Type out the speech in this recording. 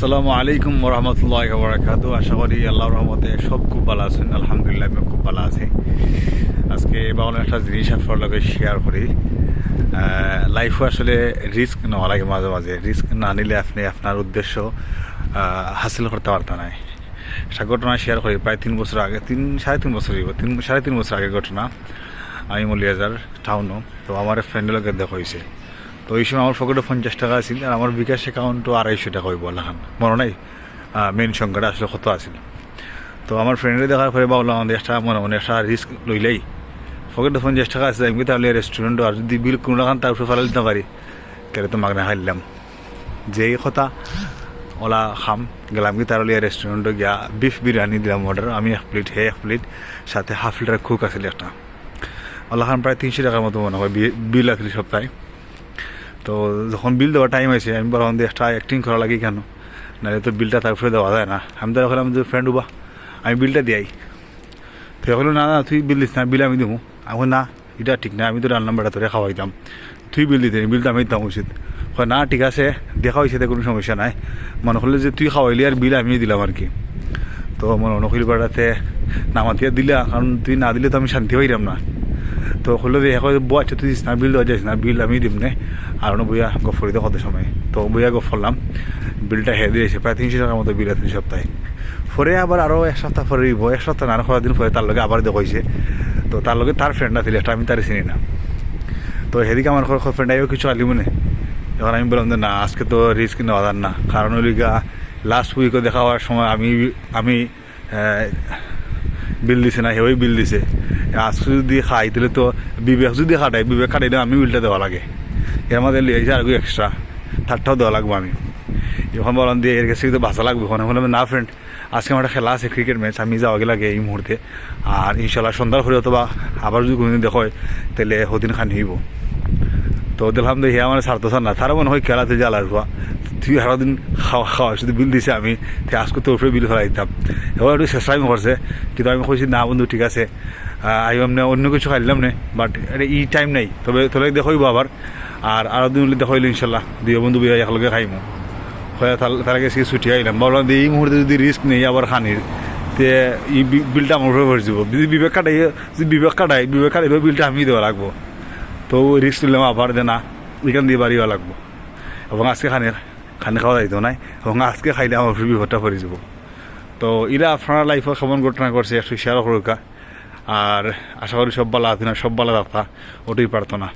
আসসালামু আলাইকুম ওরহমতুল্লাহি ওয়া বারাকাতুহু। আশা করি আল্লাহর রহমতে সব খুব ভালো আছেন। আলহামদুলিল্লাহ আমি খুব ভালো আছি। আজকে ভালো একটা জিনিস আপনার লগে শেয়ার করি। লাইফে আসলে রিস্ক নেওয়া লাগে, মাঝে মাঝে রিস্ক না নিলে আপনি আপনার উদ্দেশ্য হাসিল করতে পারতেন না। একটা ঘটনা শেয়ার করি। প্রায় 3 বছর আগে, সাড়ে তিন বছর আগের ঘটনা। আমি মলিয়াজার টাউনও তো আমার ফ্রেন্ডের লগে দেখা হয়েছে। তো এই সময় আমার পকেটে 50 টাকা আছিল আর আমার বিকাশ অ্যাকাউন্টও 250 টাকা হইব লাখান, মনে নাই মেন সংখ্যাটা আসলে কত আছিল। তো আমার ফ্রেন্ডে দেখার পরে ভাবলাম আমাদের একটা মনে একটা রিস্ক লইলেই, পকেটে 50 টাকা আছে, আমি তাহলে রেস্টুরেন্ট আর যদি বিল কোনো লাখান তার উপরে ফেলা দিতে পারি, তাহলে তো মাগনা খাইলাম। যেই কথা ওলা খাম গেলাম কি তাহলে রেস্টুরেন্টে গিয়া বিফ বিরিয়ানি দিলাম অর্ডার। আমি 1 প্লেট, হে 1 প্লেট, সাথে হাফ লিটার কুক আছিল একটা। ওলা খান প্রায় 300 টাকার মতো মনে হয় বিল আসলে সপ্তাহে। তো যখন বিল দেওয়ার টাইম আছে আমি বললাম যে একটা অ্যাক্টিং করা লাগে কেন, নাহলে তো বিলটা তারপরে দেওয়া যায় না। আমি তো বললাম যে ফ্রেন্ড উবা আমি বিলটা দিয়াই। তো বললো না না তুই বিল দিস না, বিল আমি দেবো। আমি না এটা ঠিক না, আমি তো রান্না বেড়া তোরে খাওয়াইতাম, তুই বিল দিতে বিলটা আমি দিতাম উচিত। না ঠিক আছে দেখা হয়েছে, কোনো সমস্যা নাই। মনে করলে যে তুই খাওয়াইলি আর বিল আমি দিলাম আর কি। তো মনে নকল বেড়াতে নামাতিয়া দিলা, কারণ তুই না দিলে তো আমি শান্তি পাইলাম না। তো হলো যে এখন বউ আচ্ছা তুই না বিল দেওয়া যাইস না, বিল আমি দিম নে আর বইয়া গফ করি কত সময়। তো বইয়া গফ করলাম, বিলটা হে দিয়েছে প্রায় 300 টাকার মতো বিল আছে সপ্তাহে। পরে আবার আরও 1 সপ্তাহ পরে দিব, 1 সপ্তাহ না 10 দিন পরে তার লগে আবার দেখাইছে। তো তার লগে তার ফ্রেন্ড আছিল একটা, আমি তার চিনি না। তো সেদিকে আমার ফ্রেন্ড আইও কিছু আলি মনে। এবার আমি বললাম যে না আজকে তো রিস্ক নেওয়া যান না, কারণ ওই লাস্ট উইকও দেখা হওয়ার সময় আমি বিল দিছে না, হেই বিল দিছে। আজকে যদি খাই তাহলে তো বিবেক যদি বিবেক খাটাইলে আমি বিলটা দেওয়া লাগে। এর মধ্যে লিয়েছে আর এক্সট্রা তারটাও দেওয়া লাগবো আমি। যখন বললাম দিয়ে এর কাছে কিন্তু বাঁচা লাগবে। ওখানে বললাম না ফ্রেন্ড আজকে আমার একটা খেলা আছে, ক্রিকেট ম্যাচ, আমি যাওয়া লাগে এই মুহূর্তে। আর ইনশাল্লাহ সন্ধ্যার পরে অথবা আবার যদি কোনোদিন দেখো তাহলে হদিন খান হইব। তো দেখলাম যে হে আমার ছাড়তো না, তারা মনে হয় খেলাতে জ্বালার হওয়া, তুই সারাদিন খাওয়া শুধু বিল দিছে আমি আজকে তোর উপরে বিল ফেলাই দিতাম। এবার একটু চেষ্টা আমি করছে, কিন্তু আমি কইছি না বন্ধু ঠিক আছে আমি এমনি অন্য কিছু খাইলাম না, বাট এটা ই টাইম নাই। তবে তোলে দেখাইব আবার, আর আরও দিন হলে দেখাইল ইনশাল্লাহ, দুই বন্ধু বিয়ে একলগে খাইমো। হয় তার কাছে ছুটি আইলাম, বললাম যে এই মুহূর্তে যদি রিস্ক নেই আবার খানির, তে এই বিলটা আমার উপরে ভরে যাব। যদি বিবেক কাটাইলেও বিলটা আমি দেওয়া লাগবো। তো রিস্ক নিলাম আবার যে না এখান দিয়ে বাড়িও লাগবো, এবং আজকে খানি খাওয়া যাইতো নাই, এবং আজকে খাইলে আমার বিপদটা পড়ে যাব। তো এরা আপনার লাইফে কেমন ঘটনা করছে একটু শেয়ার করুকা। আর আশা করি সব ভালো আছে না, সব ভালো রাখা ওটাই প্রার্থনা।